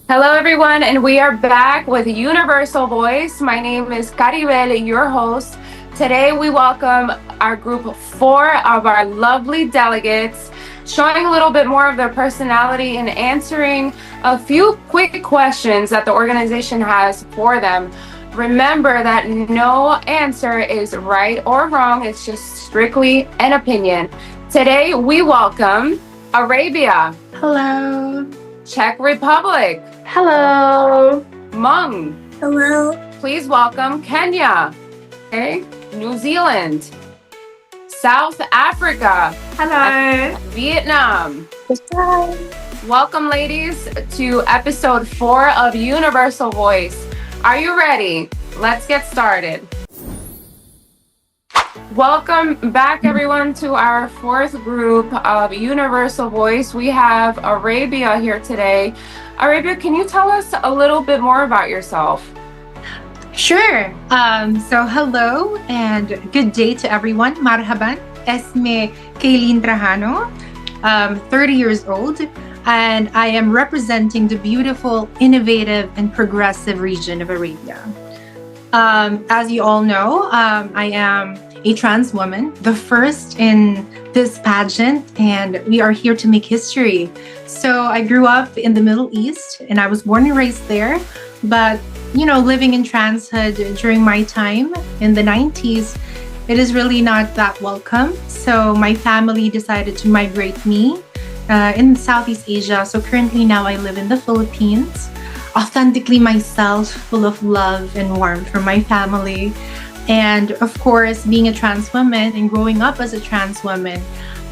Hello, everyone, and we are back with Universal Voice. My name is Caribel, your host. Today, we welcome our group of four of our lovely delegates, showing a little bit more of their personality and answering a few quick questions that the organization has for them. Remember that no answer is right or wrong, it's just strictly an opinion. Today, we welcome Arabia, Hello. Czech Republic, Hello. HMONG. Hello. Please welcome Kenya. Okay. New Zealand. South Africa. Hello. Vietnam. Hi. Welcome, ladies, to episode 4 of Universal Voice. Are you ready? Let's get started. Welcome back, everyone, to our fourth group of Universal Voice. We have Arabia here today. Arabia, can you tell us a little bit more about yourself? Sure. Hello and good day to everyone. Marhaban. Esme Kaylin Trajano, 30 years old, and I am representing the beautiful, innovative, and progressive region of Arabia. As you all know, I am a trans woman, the first in this pageant, and we are here to make history. So I grew up in the Middle East and I was born and raised there. But, living in transhood during my time in the 90s, it is really not that welcome. So my family decided to migrate me in Southeast Asia. So currently now I live in the Philippines, authentically myself, full of love and warmth from my family. And of course, being a trans woman and growing up as a trans woman,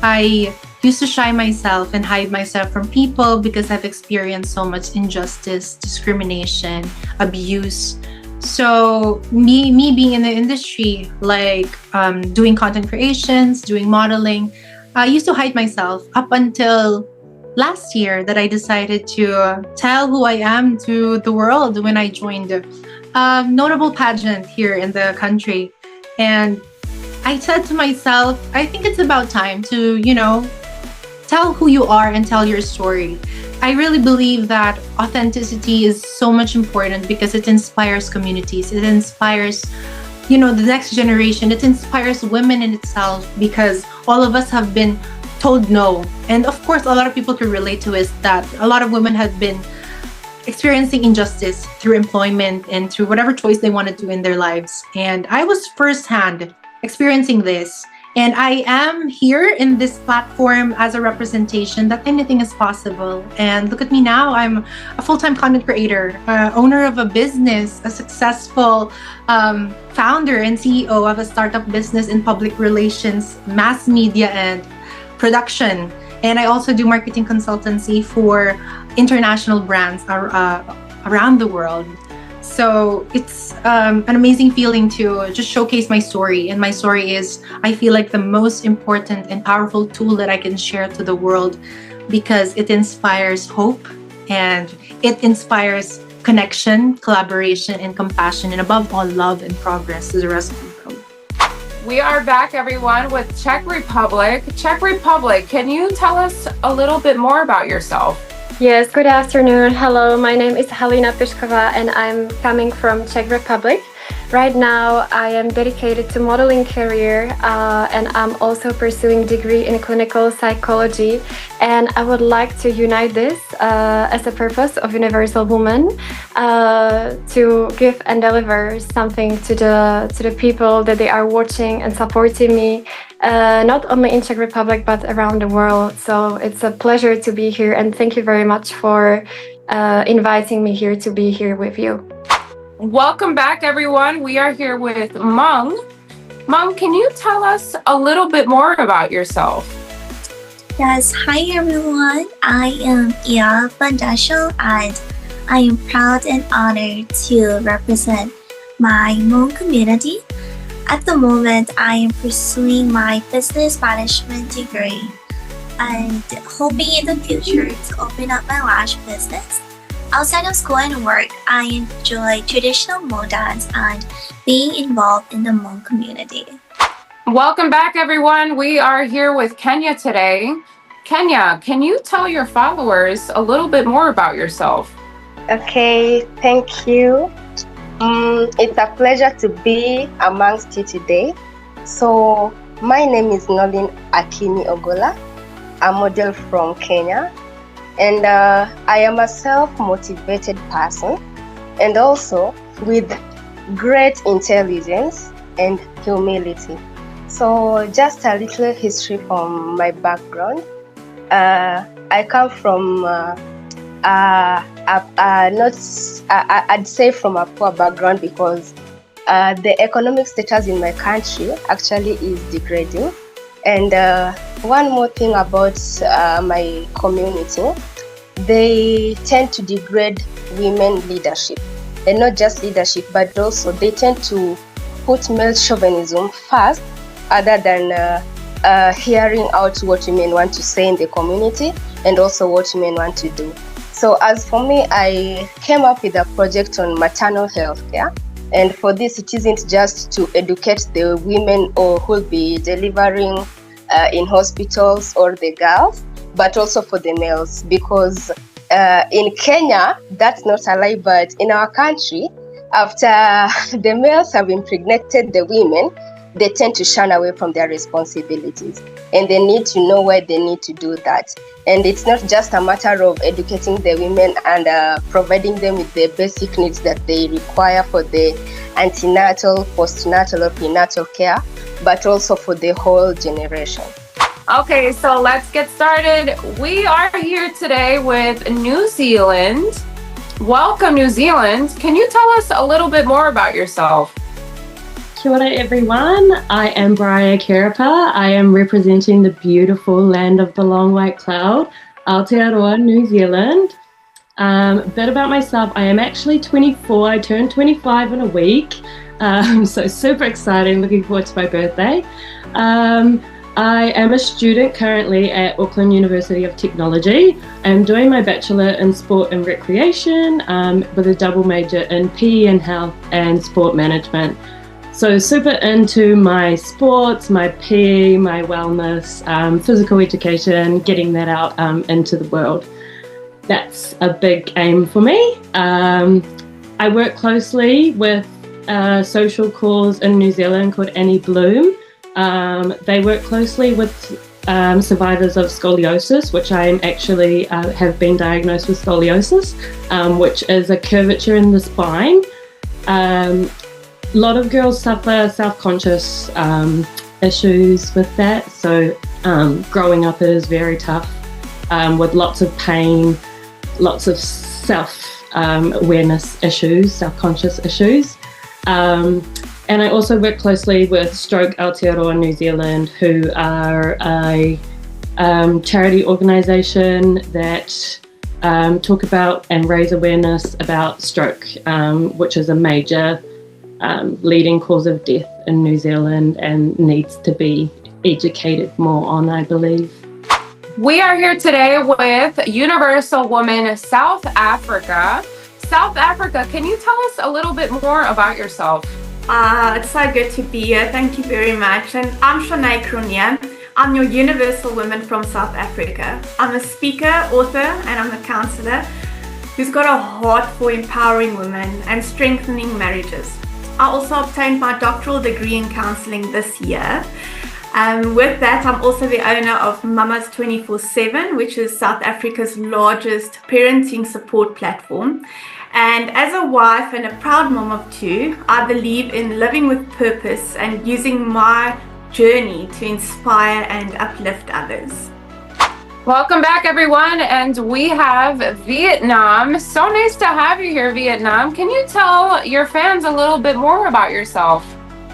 I used to shy myself and hide myself from people because I've experienced so much injustice, discrimination, abuse. So me being in the industry, like doing content creations, doing modeling, I used to hide myself up until last year that I decided to tell who I am to the world when I joined a notable pageant here in the country. And I said to myself, I think it's about time to, tell who you are and tell your story. I really believe that authenticity is so much important because it inspires communities. It inspires, the next generation. It inspires women in itself because all of us have been told no. And of course, a lot of people can relate to is that a lot of women have been experiencing injustice through employment and through whatever choice they want to do in their lives. And I was firsthand experiencing this. And I am here in this platform as a representation that anything is possible. And look at me now. I'm a full-time content creator, owner of a business, a successful founder and CEO of a startup business in public relations, mass media, and production. And I also do marketing consultancy for international brands around the world. So it's an amazing feeling to just showcase my story. And my story is, I feel like the most important and powerful tool that I can share to the world because it inspires hope and it inspires connection, collaboration, and compassion, and above all, love and progress to the rest of the world. We are back, everyone, with Czech Republic. Czech Republic, can you tell us a little bit more about yourself? Yes, good afternoon. Hello, my name is Halina Pišková and I'm coming from Czech Republic. Right now, I am dedicated to modeling career and I'm also pursuing degree in clinical psychology. And I would like to unite this as a purpose of Universal Woman to give and deliver something to the people that they are watching and supporting me. Not only in Czech Republic, but around the world. So it's a pleasure to be here and thank you very much for inviting me here to be here with you. Welcome back, everyone. We are here with HMONG. HMONG, can you tell us a little bit more about yourself? Yes, hi everyone. I am Ia Bandasho and I am proud and honored to represent my HMONG community. At the moment, I am pursuing my business management degree and hoping in the future to open up my lash business. Outside of school and work, I enjoy traditional Hmong dance and being involved in the Hmong community. Welcome back, everyone. We are here with Kenya today. Kenya, can you tell your followers a little bit more about yourself? Okay, thank you. It's a pleasure to be amongst you today. So, my name is Nolin Akini Ogola, a model from Kenya, and I am a self-motivated person and also with great intelligence and humility. So, just a little history from my background. I come from I'd say from a poor background because the economic status in my country actually is degrading. And one more thing about my community, they tend to degrade women leadership, and not just leadership, but also they tend to put male chauvinism first, other than hearing out what women want to say in the community and also what women want to do. So as for me, I came up with a project on maternal health care. And for this, it isn't just to educate the women who will be delivering in hospitals or the girls, but also for the males. Because in Kenya, that's not a lie, but in our country, after the males have impregnated the women, they tend to shun away from their responsibilities, and they need to know why they need to do that. And it's not just a matter of educating the women and providing them with the basic needs that they require for the antenatal, postnatal, or prenatal care, but also for the whole generation. Okay, so let's get started. We are here today with New Zealand. Welcome, New Zealand. Can you tell us a little bit more about yourself? Kia ora everyone, I am Briar Kerapa. I am representing the beautiful land of the long white cloud, Aotearoa, New Zealand. A bit about myself, I am actually 24, I turned 25 in a week, so super exciting, looking forward to my birthday. I am a student currently at Auckland University of Technology. I'm doing my Bachelor in Sport and Recreation with a double major in PE and Health and Sport Management. So super into my sports, my PE, my wellness, physical education, getting that out into the world. That's a big aim for me. I work closely with a social cause in New Zealand called Annie Bloom. They work closely with survivors of scoliosis, which I actually have been diagnosed with scoliosis, which is a curvature in the spine. A lot of girls suffer self-conscious issues with that, so growing up it is very tough with lots of pain, lots of self-awareness issues, self-conscious issues. And I also work closely with Stroke Aotearoa New Zealand, who are a charity organisation that talk about and raise awareness about stroke, which is a major leading cause of death in New Zealand and needs to be educated more on, I believe. We are here today with Universal Women South Africa. South Africa, can you tell us a little bit more about yourself? It's so good to be here. Thank you very much. And I'm Shanae Kronia. I'm your Universal Woman from South Africa. I'm a speaker, author, and I'm a counselor who's got a heart for empowering women and strengthening marriages. I also obtained my doctoral degree in counseling this year. With that, I'm also the owner of Mamas 24/7, which is South Africa's largest parenting support platform. And as a wife and a proud mom of two, I believe in living with purpose and using my journey to inspire and uplift others. Welcome back, everyone, and we have Vietnam. So nice to have you here, Vietnam. Can you tell your fans a little bit more about yourself?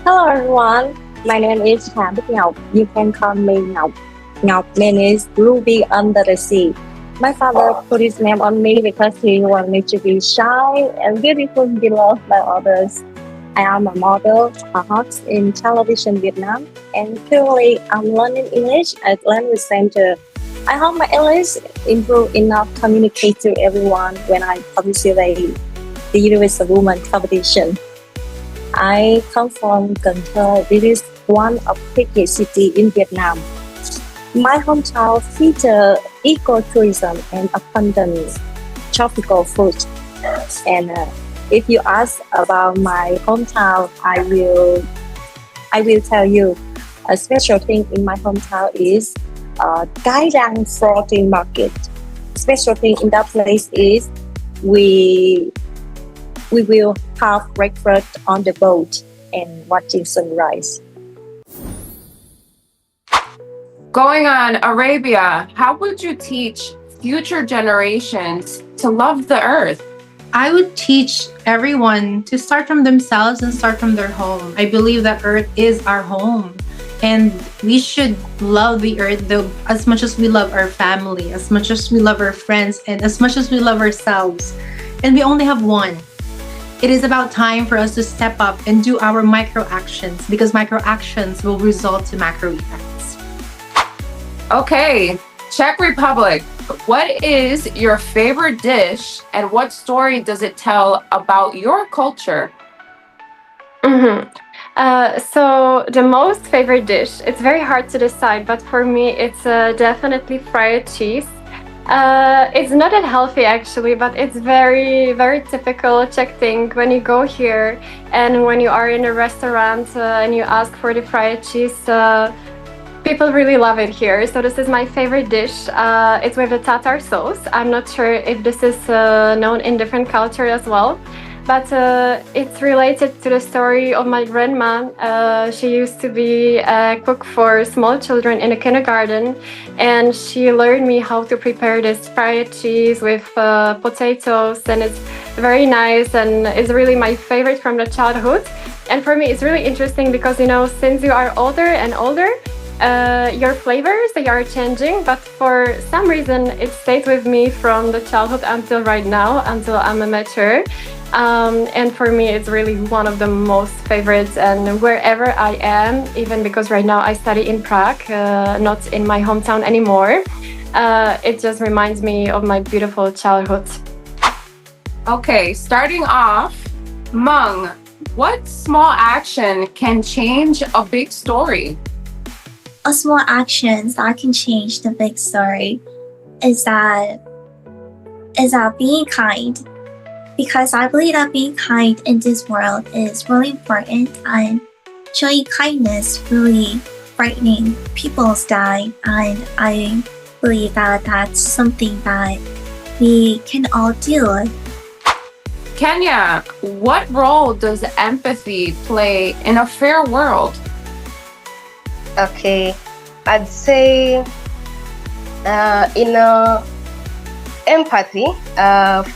Hello everyone, my name is Hà Bích Ngọc. You can call me Ngọc. Ngọc means Ruby under the sea. My father put his name on me because he wanted me to be shy and beautiful beloved by others. I am a model, a host in television Vietnam, and currently I'm learning English at Language Center. I hope my English improve enough to communicate to everyone when I participate the Universal Women competition. I come from Cần Thơ. This is one of the biggest cities in Vietnam. My hometown features ecotourism and abundant tropical fruit. And if you ask about my hometown, I will tell you a special thing in my hometown is Cái Răng floating market. Special thing in that place is we will have breakfast on the boat and watching sunrise. Going on Arabia, how would you teach future generations to love the earth? I would teach everyone to start from themselves and start from their home. I believe that earth is our home, and we should love the earth as much as we love our family, as much as we love our friends, and as much as we love ourselves. And we only have one. It is about time for us to step up and do our micro actions, because micro actions will result to macro effects. Okay, Czech Republic, what is your favorite dish and what story does it tell about your culture? So the most favorite dish, it's very hard to decide, but for me it's definitely fried cheese. It's not that healthy actually, but it's very, very typical Czech thing. When you go here and when you are in a restaurant and you ask for the fried cheese, people really love it here. So this is my favorite dish. It's with the tartar sauce. I'm not sure if this is known in different cultures as well, but it's related to the story of my grandma. She used to be a cook for small children in a kindergarten, and she learned me how to prepare this fried cheese with potatoes, and it's very nice and it's really my favorite from the childhood. And for me it's really interesting because, you know, since you are older and older, your flavors, they are changing, but for some reason it stayed with me from the childhood until right now, until I'm a mature. And for me it's really one of the most favorites, and wherever I am, even because right now I study in Prague, not in my hometown anymore, it just reminds me of my beautiful childhood. Okay, starting off, Hmong, what small action can change a big story? A small actions that can change the big story is that being kind, because I believe that being kind in this world is really important, and showing kindness really brightening people's day, and I believe that that's something that we can all do. Kenya, what role does empathy play in a fair world? Okay, I'd say in empathy,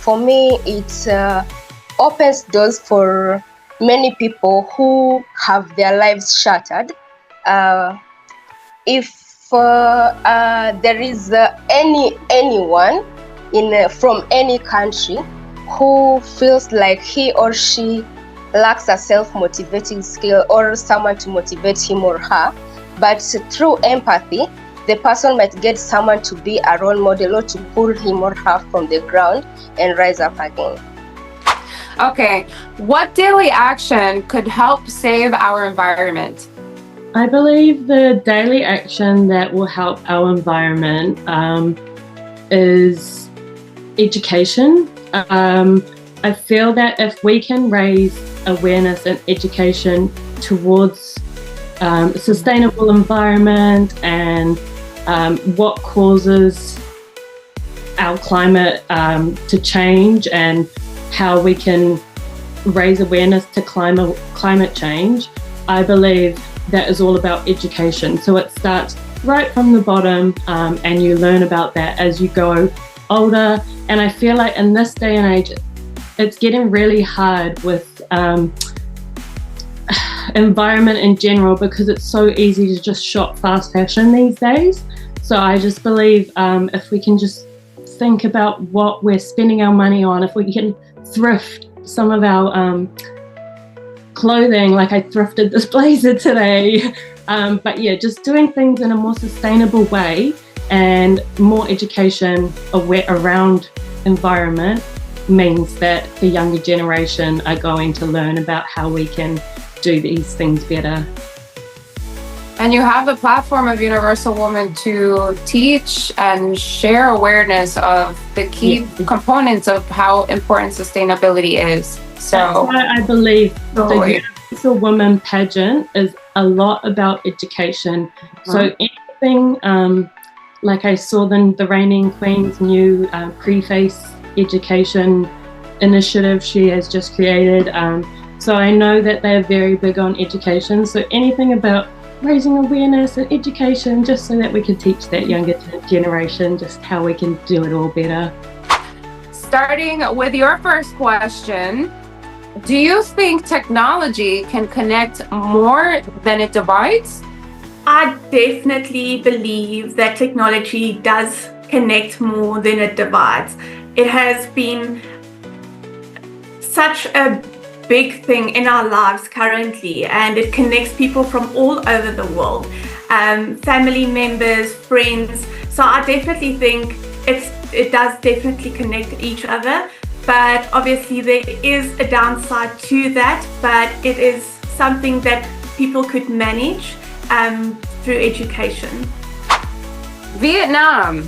for me, it opens doors for many people who have their lives shattered. If there is anyone from any country who feels like he or she lacks a self-motivating skill or someone to motivate him or her, but through empathy, the person might get someone to be a role model or to pull him or her from the ground and rise up again. Okay, what daily action could help save our environment? I believe the daily action that will help our environment is education. I feel that if we can raise awareness and education towards sustainable environment and what causes our climate to change, and how we can raise awareness to climate change, I believe that is all about education. So it starts right from the bottom, and you learn about that as you go older. And I feel like in this day and age, it's getting really hard with environment in general, because it's so easy to just shop fast fashion these days. So I just believe if we can just think about what we're spending our money on, if we can thrift some of our clothing, like I thrifted this blazer today, but yeah, just doing things in a more sustainable way and more education around environment means that the younger generation are going to learn about how we can do these things better. And you have the platform of Universal Woman to teach and share awareness of the key components of how important sustainability is. So That's why I believe totally. the Universal Woman pageant is a lot about education. So anything, like I saw the Reigning Queen's new preface education initiative she has just created. So I know that they're very big on education. So anything about raising awareness and education, just so that we can teach that younger generation just how we can do it all better. Starting with your first question, do you think technology can connect more than it divides? I definitely believe that technology does connect more than it divides. It has been such a big thing in our lives currently, and it connects people from all over the world, family members, friends. So I definitely think it does definitely connect each other, but obviously there is a downside to that, but it is something that people could manage through education. Vietnam,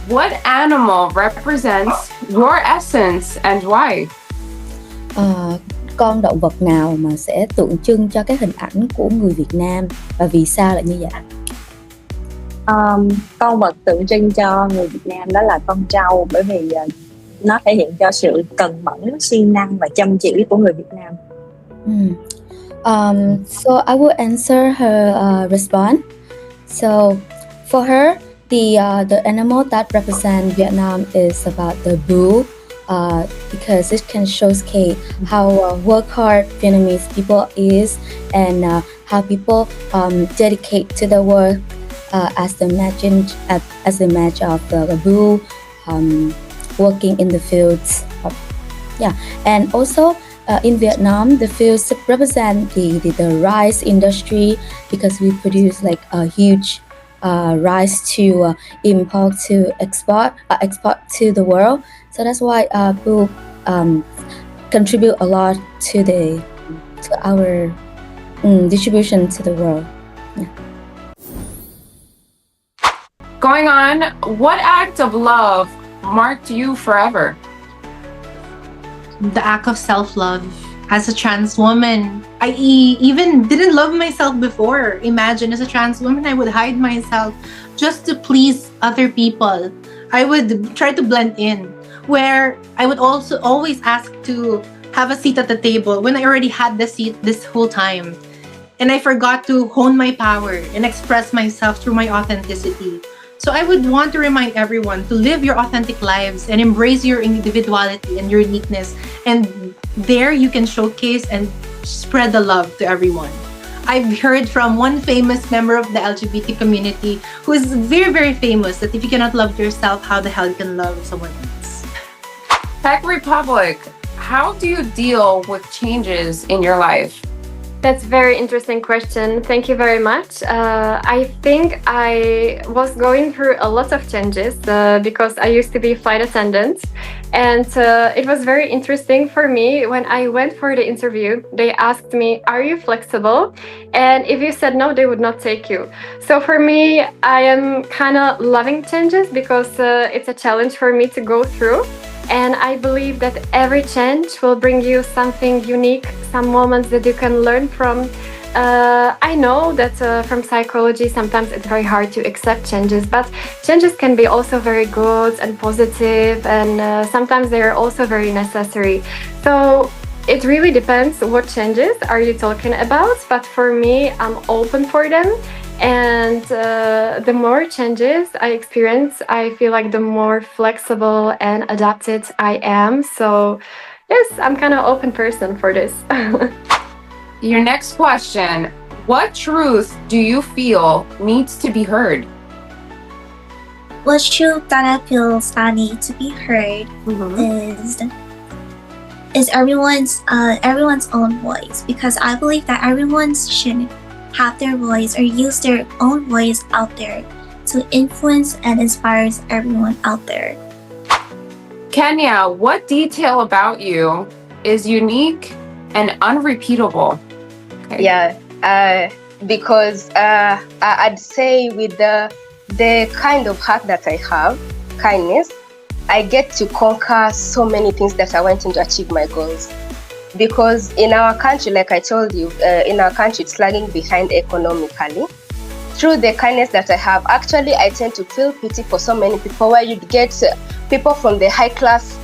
what animal represents your essence and why? Con động vật nào mà sẽ tượng trưng cho cái hình ảnh của người Việt Nam và vì sao lại như vậy? Con vật tượng trưng cho người Việt Nam đó là con trâu, bởi vì nó thể hiện cho sự cần mẫn, siêng năng và chăm chỉ của người Việt Nam. So I will answer her response. So for her, the animal that represents Vietnam is about the bull. Because it can showcase how work hard Vietnamese people is, and how people dedicate to the work as the match of the bull working in the fields. And also in Vietnam, the fields represent the rice industry, because we produce like a huge rice to import to export to the world. So that's why bull contribute a lot to our distribution to the world. Yeah. Going on, what act of love marked you forever? The act of self-love. As a trans woman, I even didn't love myself before. Imagine, as a trans woman, I would hide myself just to please other people. I would try to blend in, where I would also always ask to have a seat at the table when I already had the seat this whole time. And I forgot to hone my power and express myself through my authenticity. So I would want to remind everyone to live your authentic lives and embrace your individuality and your uniqueness. And there you can showcase and spread the love to everyone. I've heard from one famous member of the LGBT community who is very, very famous, that if you cannot love yourself, how the hell you can love someone else? Czech Republic, how do you deal with changes in your life? That's a very interesting question. Thank you very much. I think I was going through a lot of changes because I used to be flight attendant, and it was very interesting for me. When I went for the interview, they asked me, "Are you flexible?" And if you said no, they would not take you. So for me, I am kind of loving changes because it's a challenge for me to go through. And I believe that every change will bring you something unique, some moments that you can learn from. I know that from psychology, sometimes it's very hard to accept changes, but changes can be also very good and positive, and sometimes they are also very necessary. So it really depends what changes are you talking about, but for me, I'm open for them. And the more changes I experience, I feel like the more flexible and adapted I am. So yes, I'm kind of open person for this. Your next question, what truth do you feel needs to be heard? What truth that I feel that need to be heard is everyone's own voice, because I believe that everyone should have their voice or use their own voice out there to influence and inspire everyone out there. Kenya, what detail about you is unique and unrepeatable? Okay. Yeah, because I'd say with the kind of heart that I have, kindness, I get to conquer so many things that I want to achieve my goals. Because in our country, like I told you, in our country, it's lagging behind economically. Through the kindness that I have, actually, I tend to feel pity for so many people, where you'd get people from the high class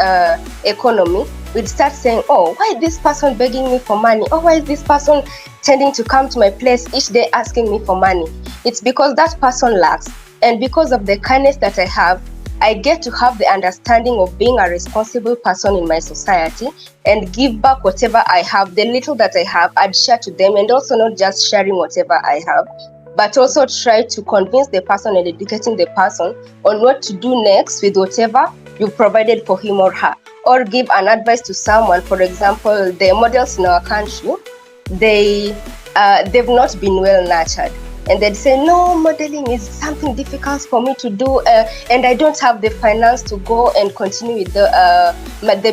economy would start saying, oh, why is this person begging me for money? Oh, why is this person tending to come to my place each day asking me for money? It's because that person lacks. And because of the kindness that I have, I get to have the understanding of being a responsible person in my society and give back whatever I have. The little that I have, I'd share to them, and also not just sharing whatever I have, but also try to convince the person and educating the person on what to do next with whatever you provided for him or her. Or give an advice to someone. For example, the models in our country, they've not been well nurtured. And they'd say, no, modeling is something difficult for me to do, and I don't have the finance to go and continue with the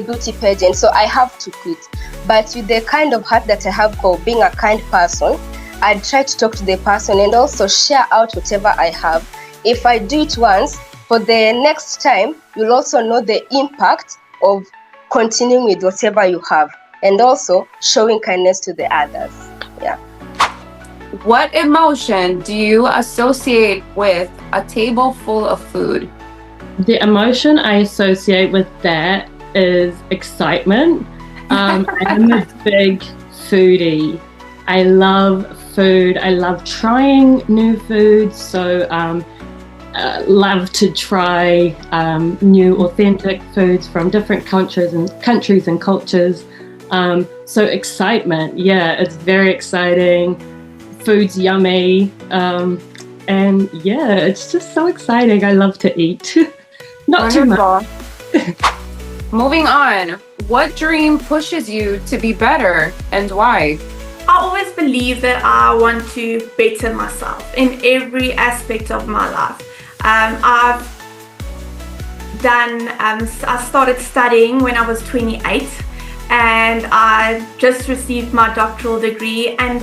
beauty pageant, so I have to quit. But with the kind of heart that I have for being a kind person, I'd try to talk to the person and also share out whatever I have. If I do it once, for the next time, you'll also know the impact of continuing with whatever you have and also showing kindness to the others. Yeah. What emotion do you associate with a table full of food? The emotion I associate with that is excitement. I'm a big foodie. I love food. I love trying new foods. So love to try new authentic foods from different countries and cultures. So excitement, yeah, it's very exciting. Food's yummy, and yeah, it's just so exciting. I love to eat. Not too much. Moving on, what dream pushes you to be better and why? I always believe that I want to better myself in every aspect of my life. I started studying when I was 28, and I just received my doctoral degree, and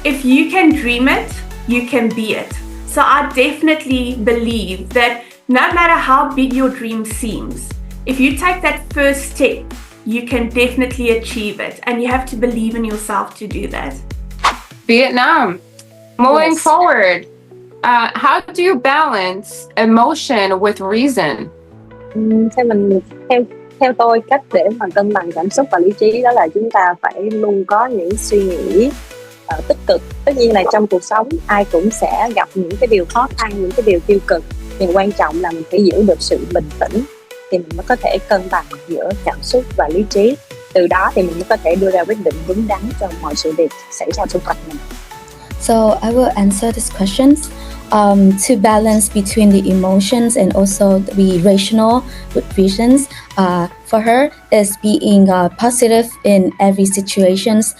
if you can dream it, you can be it. So I definitely believe that no matter how big your dream seems, if you take that first step, you can definitely achieve it. And you have to believe in yourself to do that. Vietnam, moving forward, how do you balance emotion with reason? Theo tôi, cách để mà cân bằng cảm xúc và lý trí đó là chúng ta phải luôn có những suy nghĩ tích cực. Tất nhiên là trong cuộc sống ai cũng sẽ gặp những cái điều khó khăn, những cái điều tiêu cực, nhưng quan trọng là mình phải giữ được sự bình tĩnh thì mình mới có thể cân bằng giữa cảm xúc và lý trí. Từ đó thì mình mới có thể đưa ra quyết định đúng đắn cho mọi sự việc xảy ra xung quanh mình. So I will answer these questions. To balance between the emotions and also be rational with reasons. For her, is being positive in every situations,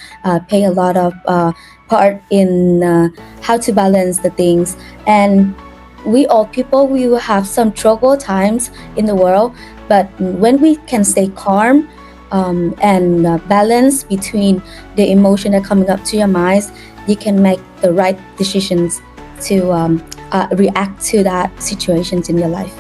pay a lot of part in how to balance the things. And we all people, we will have some trouble times in the world, but when we can stay calm and balance between the emotion that coming up to your minds, you can make the right decisions to react to that situations in your life.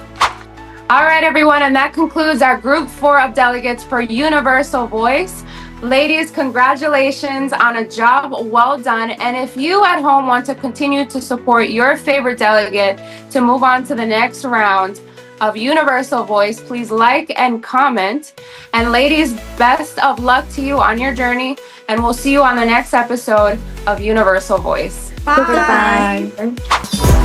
All right, everyone, and that concludes our group 4 of delegates for Universal Voice. Ladies, congratulations on a job well done. And if you at home want to continue to support your favorite delegate to move on to the next round of Universal Voice, please like and comment. And ladies, best of luck to you on your journey. And we'll see you on the next episode of Universal Voice. Bye. Bye.